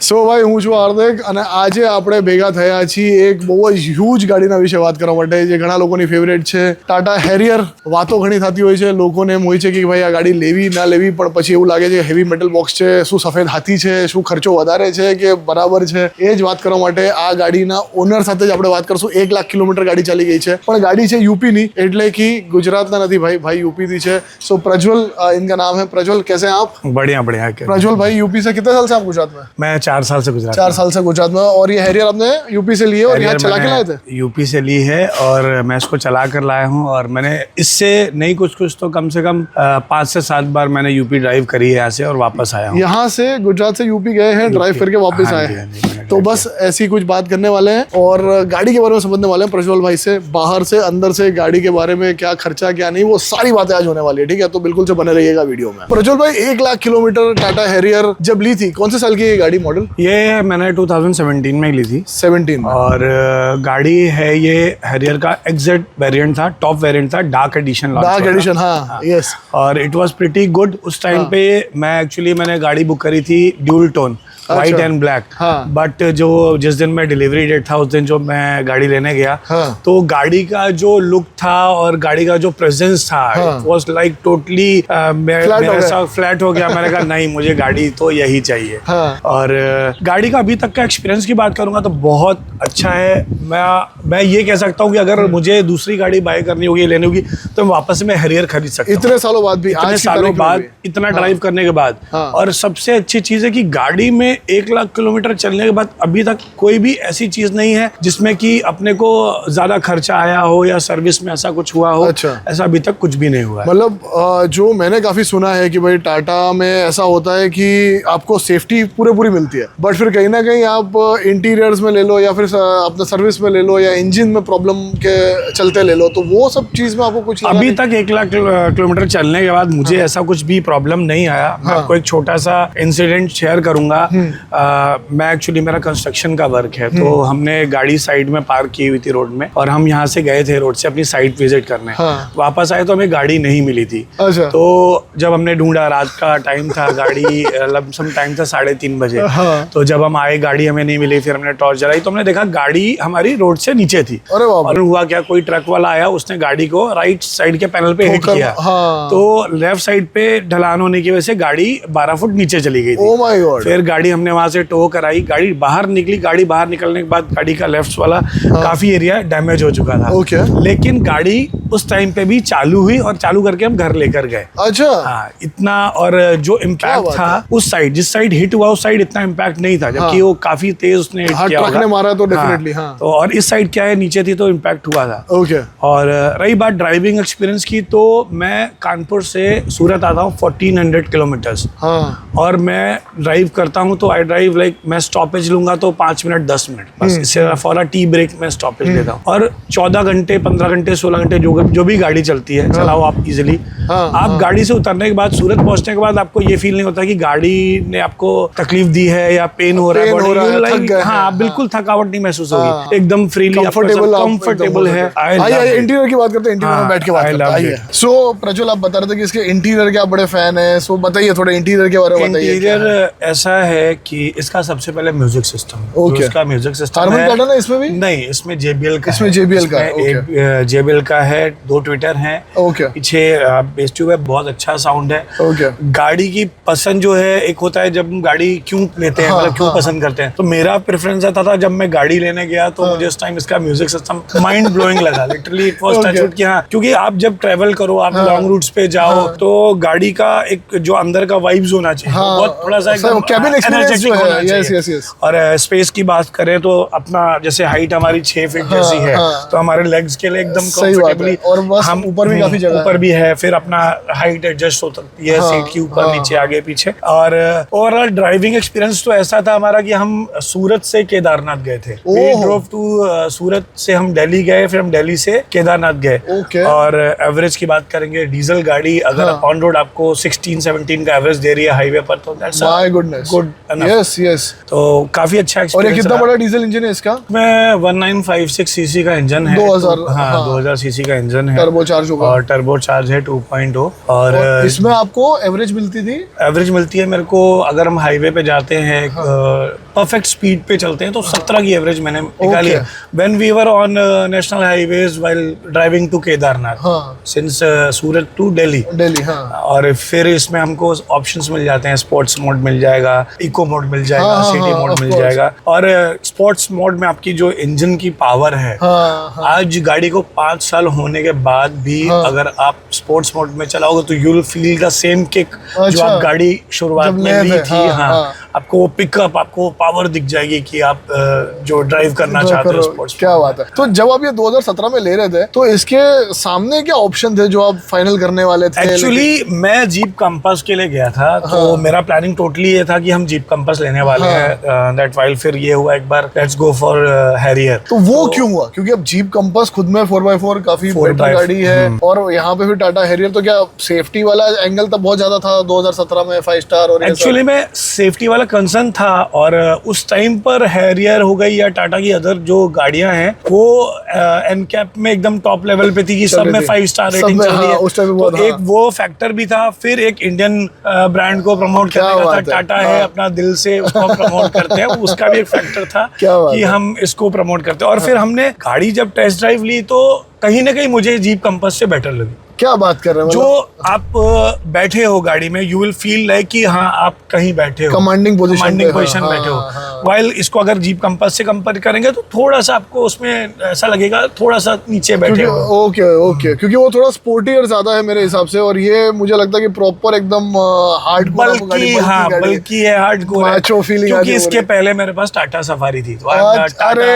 સો ભાઈ, હું છું હાર્દિક અને આજે આપણે ભેગા થયા છીએ એક બહુ જ હ્યુજ ગાડીના વિશે વાત કરવા માટે, જે ઘણા લોકોની ફેવરેટ છે, ટાટા હેરિયર. વાતો ઘણી થતી હોય છે, લોકોને એમ હોય છે કે ભાઈ આ ગાડી લેવી ના લેવી, પણ પછી એવું લાગે છે હેવી મેટલ બોક્સ છે, શું સફેદ હાથી છે, શું ખર્ચો વધારે છે કે બરાબર છે. એ જ વાત કરવા માટે આ ગાડીના ઓનર સાથે જ આપણે વાત કરશું. 1 લાખ કિલોમીટર ગાડી ચાલી ગઈ છે, પણ ગાડી છે यूपी ની, એટલે કે ગુજરાતના નથી ભાઈ, भाई यूपी થી છે. सो प्रज्वल, इनका नाम है प्रज्वल. कैसे हैं आप? बढ़िया बढ़िया. प्रज्वल भाई यूपी से कितने साल से आप गुजरात में? मैं 4 साल से गुजरात. 4 साल से गुजरात में. और ये हैरियर आपने यूपी से लिए और यहाँ चला के लाए थे? यूपी से ली है और मैं इसको चला कर लाया हूँ. और मैंने इससे नहीं कुछ तो कम से कम 5 से 7 बार मैंने यूपी ड्राइव करी है यहाँ से और वापस आया हूँ. यहाँ से गुजरात से यूपी गए हैं, ड्राइव करके वापस आए हैं. तो बस ऐसी कुछ बात करने वाले हैं और गाड़ी के बारे में समझने वाले हैं प्रज्वल भाई से. बाहर से अंदर से गाड़ी के बारे में, क्या खर्चा क्या नहीं, वो सारी बातें आज होने वाली है. ठीक है, तो बिल्कुल से बने रहिएगा वीडियो में. प्रज्वल भाई, 1 लाख किलोमीटर टाटा हैरियर जब ली थी, कौन से साल की ये गाड़ी मॉडल? ये मैंने 2017 में ली थी. 17 में. और गाड़ी है ये हैरियर का एग्जैक्ट वेरिएंट था, टॉप वेरिएंट था, डार्क एडिशन. डार्क एडिशन, हाँ, यस. और इट वाज प्रीटी गुड. उस टाइम पे मैंने गाड़ी बुक करी थी dual tone, white and black. But जो जिस दिन मैं डिलीवरी डेट था उस दिन जो मैं गाड़ी लेने गया, तो गाड़ी का जो लुक था और गाड़ी का जो प्रेजेंस था, इट वाज लाइक टोटली मेरे साथ फ्लैट हो गया. मैंने कहा नहीं, मुझे गाड़ी तो यही चाहिए. और गाड़ी का अभी तक का एक्सपीरियंस की बात करूंगा तो बहुत अच्छा है. मैं ये कह सकता हूँ कि अगर मुझे दूसरी गाड़ी बाय करनी होगी, लेनी होगी, तो मैं वापस में हैरियर खरीद सकता हूँ. इतने सालों बाद भी, इतने सालों बाद, इतना ड्राइव करने के बाद. और सबसे अच्छी चीज है कि गाड़ी में 1 लाख किलोमीटर चलने के बाद अभी तक कोई भी ऐसी चीज नहीं है जिसमें कि अपने को ज्यादा खर्चा आया हो या सर्विस में ऐसा कुछ हुआ हो. अच्छा. ऐसा अभी तक कुछ भी नहीं हुआ है. मतलब जो मैंने काफी सुना है कि भाई टाटा में ऐसा होता है कि आपको सेफ्टी पूरी मिलती है, बट फिर कहीं ना कहीं आप इंटीरियर्स में ले लो या फिर अपने सर्विस में ले लो या इंजन में प्रॉब्लम के चलते ले लो, तो वो सब चीज में आपको कुछ अभी तक 1 लाख किलोमीटर चलने के बाद मुझे ऐसा कुछ भी प्रॉब्लम नहीं आया. मैं आपको एक छोटा सा इंसिडेंट शेयर करूंगा. मैं एक्चुअली, मेरा कंस्ट्रक्शन का वर्क है, तो हमने गाड़ी साइड में पार्क की हुई थी रोड में, और हम यहाँ से गए थे रोड से अपनी साइट विजिट करने. वापस आए तो हमें गाड़ी नहीं मिली थी. तो जब हमने ढूंढा, रात का टाइम था, गाड़ी लमसम टाइम था 3:30 बजे. तो जब हम आए, गाड़ी हमें नहीं मिली. फिर हमने टॉर्च जलाई तो हमने देखा गाड़ी हमारी रोड से नीचे थी. और हुआ क्या, कोई ट्रक वाला आया, उसने गाड़ी को राइट साइड के पैनल पे हिट किया. तो लेफ्ट साइड पे ढलान होने की वजह से गाड़ी 12 फुट नीचे चली गई थी. फिर गाड़ी हमने वहां से टो कराई, गाड़ी बाहर निकली. गाड़ी बाहर निकलने के बाद गाड़ी का लेफ्ट वाला काफी एरिया डैमेज हो चुका था. लेकिन गाड़ी उस टाइम पे भी चालू हुई और चालू करके हम घर लेकर गए. अच्छा. हाँ, इतना. और जो इम्पैक्ट था उस साइड, जिस साइड हिट हुआ उस साइड इतना इम्पैक्ट नहीं था, जबकि वो काफी तेज उसने हिट किया होगा. मारा तो डेफिनेटली. तो और इस साइड क्या है, नीचे थी तो इम्पैक्ट हुआ था. और रही बात ड्राइविंग एक्सपीरियंस की, तो मैं कानपुर से सूरत आता हूँ 1400 किलोमीटर्स. और मैं ड्राइव करता हूँ तो आई ड्राइव लाइक, मैं स्टॉपेज लूंगा तो 5 मिनट 10 मिनट बस. इससे फॉर अ टी ब्रेक मैं स्टॉपेज लेता हूँ. और 14 घंटे 15 घंटे 16 घंटे जो भी गाड़ी चलती है, चलाओ आप इजिली. आप गाड़ी से उतरने के बाद, सूरत पहुंचने के बाद आपको ये फील नहीं होता कि गाड़ी ने आपको तकलीफ दी है या पेन हो रहा है. हाँ, बिल्कुल थकावट नहीं महसूस होगी. एकदम फ्रीली कंफर्टेबल है. इंटीरियर की बात करते हैं, इंटीरियर में बैठ के बात करते हैं. सो प्रज्वल, आप बता रहे थे कि इसके इंटीरियर के आप बड़े फैन है. सो बताइए थोड़ा इंटीरियर के बारे में बताइए. इंटीरियर ऐसा है कि इसका सबसे पहले म्यूजिक सिस्टम. इसका म्यूजिक सिस्टम है ना इसमें भी? नहीं, इसमें JBL का. इसमें JBL का है. JBL का है. 2 ट्विटर हैं. पीछे बेस ट्यूब है. बहुत अच्छा साउंड है. गाड़ी की पसंद जो है, एक होता है जब गाड़ी क्यों लेते हैं, मतलब क्यों पसंद करते हैं, तो मेरा प्रेफरेंस आता था जब मैं गाड़ी लेने गया तो मुझे उस टाइम इसका म्यूजिक सिस्टम माइंड ब्लोइंग लगा. लिटरली इट वाज टचवुड कि हाँ, क्योंकि आप जब ट्रेवल करो, आप लॉन्ग रूट्स पे जाओ, तो गाड़ी का एक जो अंदर का वाइब्स होना चाहिए, बहुत थोड़ा सा कैबिन एक्सपीरियंस जो है. यस. और स्पेस की बात करें तो अपना, जैसे हाइट हमारी 6 फीट जैसी है, तो हमारे लेग्स के लिए एकदम कंफर्टेबली. और हम ऊपर भी काफी जगह, ऊपर भी है. फिर अपना हाइट एडजस्ट होता है सीट की, ऊपर नीचे आगे पीछे. और ओवरऑल ड्राइविंग एक्सपीरियंस तो ऐसा था हमारा कि हम सूरत से केदारनाथ गए थे. वी ड्रोव टू सूरत से हम दिल्ली गए, फिर हम दिल्ली से केदारनाथ गए. और एवरेज की बात करेंगे, डीजल गाड़ी अगर ऑन रोड आपको 16-17 का एवरेज दे रही है हाईवे पर, तो दैट्स गुड. यस. तो काफी अच्छा एक्सपीरियंस. और ये कितना बड़ा डीजल इंजन है इसका? मैं 1956 सीसी का इंजन है. 2000 सीसी का इंजन है. टर्बो चार्ज होगा. और टर्बो चार्ज है 2.0. और इसमें आपको एवरेज मिलती थी? एवरेज मिलती है मेरे को, अगर हम हाईवे पे जाते हैं परफेक्ट स्पीड पे चलते हैं, तो 17 की एवरेज मैंने निकाली है when we were on national highways while driving to Kedarnath, हाँ। Since Surat to Delhi. हाँ। और फिर इसमें हमको ऑप्शंस मिल जाते हैं, स्पोर्ट्स मोड मिल जाएगा, इको मोड मिल जाएगा, हाँ, सिटी हाँ, मोड of मिल course। जाएगा। और स्पोर्ट्स मोड में आपकी जो इंजन की पावर है, हाँ। आज गाड़ी को 5 साल होने के बाद भी अगर आप स्पोर्ट्स मोड में चलाओगे तो you will feel the same kick जो अच्छा। आप गाड़ी शुरुआत जब में ले ली थे, थी। हाँ, हाँ। आपको पिकअप, आपको पावर दिख जाएगी कि आप जो ड्राइव करना चाहते हो स्पोर्ट्स। क्या बात है। तो जब आप ये 2017 में ले रहे थे तो इसके सामने क्या ऑप्शन थे जो आप फाइनल करने वाले थे? एक्चुअली मैं जीप कंपास के लिए गया था, तो मेरा प्लानिंग टोटली ये था कि हम जीप कंपास लेने वाले हैं। दैट वाइल फिर ये हुआ एक बार लेट्स गो फॉर हैरियर। तो वो क्यों हुआ? क्योंकि अब जीप कंपास खुद में 4x4 काफी बेटर गाड़ी है, और यहाँ पे फिर टाटा हैरियर, तो क्या सेफ्टी वाला एंगल तब बहुत ज्यादा था 2017 में 5 स्टार? और एक्चुअली में सेफ्टी वाला कंसर्न था, और उस टाइम पर हैरियर हो गई या टाटा की अदर जो गाड़ियां हैं वो एनकैप में एकदम टॉप लेवल पे थी कि सब में 5 स्टार रेटिंग चल रही है। उस टाइम तो एक वो फैक्टर भी था, फिर एक इंडियन ब्रांड को प्रमोट करने का था, टाटा है अपना दिल से उसको प्रमोट करते हैं, उसका भी एक फैक्टर था कि हम इसको प्रमोट करते हैं। और फिर हमने गाड़ी जब टेस्ट ड्राइव ली तो कहीं ना कहीं मुझे जीप कंपास से बेटर लगी। क्या बात कर रहे हैं? जो आप बैठे हो गाड़ी में, यू विल फील लाइक कि हाँ आप कहीं बैठे हो, कमांडिंग पोजीशन बैठे हो। वाइल इसको अगर जीप कंपास से कंपेयर करेंगे तो थोड़ा सा आपको उसमें ऐसा लगेगा थोड़ा सा नीचे बैठे हो। ओके, क्योंकि वो थोड़ा स्पोर्टियर ज्यादा है मेरे हिसाब से, और ये मुझे लगता है कि प्रॉपर एकदम हार्ड बल्कि है, हार्डकोर है, क्योंकि इसके पहले मेरे पास टाटा सफारी थी। तो अरे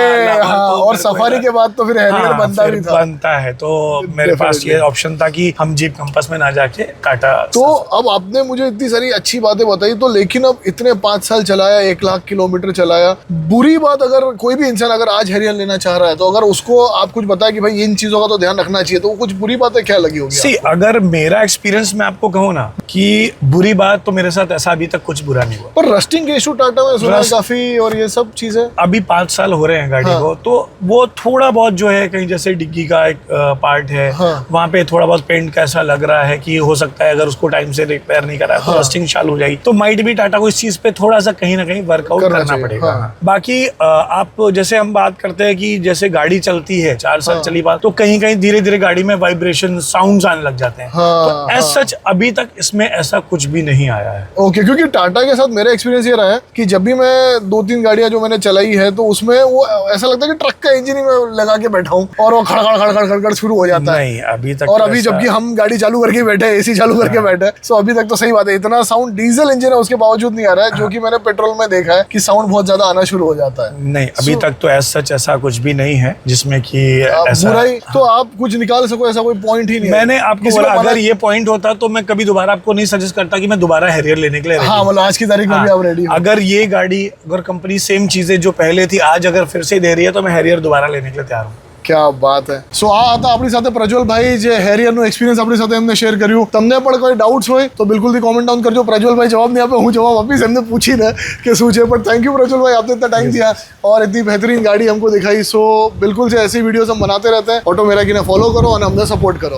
हाँ, और सफारी के बाद तो फिर हैरियर बनता है, तो मेरे पास ये ऑप्शन था कि हम जीप कंपास में ना जाके टाटा। तो अब आपने मुझे इतनी सारी अच्छी बातें बताई, तो लेकिन अब इतने 5 साल चलाया, 1 लाख किलोमीटर चलाया, बुरी बात अगर कोई भी इंसान अगर आज हैरियर लेना चाह रहा है तो अगर उसको आप कुछ बताया कि भाई इन चीजों का तो ध्यान रखना चाहिए, तो कुछ बुरी बातें क्या लगी होगी? सी, अगर मेरा एक्सपीरियंस मैं आपको कहूँ ना कि बुरी बात, तो मेरे साथ ऐसा अभी तक कुछ बुरा नहीं हुआ। पर रस्टिंग के इशू टाटा में सुना है काफी, और ये सब चीजें अभी 5 साल हो रहे हैं गाड़ी को, तो वो थोड़ा बहुत जो है, कहीं जैसे डिग्गी का एक पार्ट है, वहाँ पे थोड़ा बहुत पेंट कैसा लग रहा है कि हो सकता है अगर उसको टाइम से रिपेयर नहीं करा तो रस्टिंग चालू हो जाएगी। तो माइट भी टाटा को इस चीज पे थोड़ा सा कहीं ना कहीं वर्कआउट करना पड़ेगा। बाकी आप जैसे हम बात करते हैं कि जैसे गाड़ी चलती है 4 साल चली बात, तो कहीं कहीं धीरे धीरे गाड़ी में वाइब्रेशन साउंड्स आने लग जाते हैं। तो एज सच अभी तक इसमें ऐसा कुछ भी नहीं आया है। ओके, क्योंकि टाटा के साथ मेरा एक्सपीरियंस ये रहा है कि जब भी मैं 2-3 गाड़ियां जो मैंने चलाई है, तो उसमें वो ऐसा लगता है कि ट्रक का इंजन ही मैं लगा के बैठा हूँ और वो खड़ शुरू हो जाता है। नहीं, अभी तक। और अभी जबकि हम गाड़ी चालू करके बैठे, एसी चालू करके बैठे, सो अभी तक तो सही बात है, इतना साउंड डीजल इंजन है उसके बावजूद नहीं आ रहा है, जो कि मैंने पेट्रोल में देखा है कि साउंड बहुत ज्यादा आना शुरू हो जाता है। नहीं, अभी तक तो एज सच ऐसा कुछ भी नहीं है जिसमें कि ऐसा बुराई तो आप कुछ निकाल सको, ऐसा कोई पॉइंट ही नहीं है। मैंने आपको बोला अगर ये पॉइंट होता तो मैं कभी दोबारा आपको नहीं सजेस्ट करता कि मैं दोबारा हैरियर लेने के लिए। हाँ, मतलब आज की तारीख में भी आप रेडी हो। अगर ये गाड़ी, अगर कंपनी सेम चीजें जो पहले थी आज अगर फिर से दे रही है, तो मैं हैरियर दोबारा लेने के लिए तैयार हूँ। क्या बात है। સો આ હતા આપણી સાથે પ્રજ્વલ ભાઈ, જે હેરિયરનો એક્સપિરિયન્સ આપણી સાથે એમને શેર કર્યું। તમને પણ કોઈ ડાઉટ્સ હોય તો બિલકુલથી કોમેન્ટ ડાઉન કરજો। પ્રજ્વલ ભાઈ જવાબ નહીં આપે, હું જવાબ આપીશ એમને પૂછીને કે શું છે। પણ થેન્क यू प्रज्वल भाई, आपने इतना टाइम दिया और इतनी बेहतरीन गाड़ी हमको दिखाई। सो बिल्कुल से ऐसी वीडियोस हम बनाते रहते हैं। ऑटो मेरा की ने फॉलो करो और हमें सपोर्ट करो।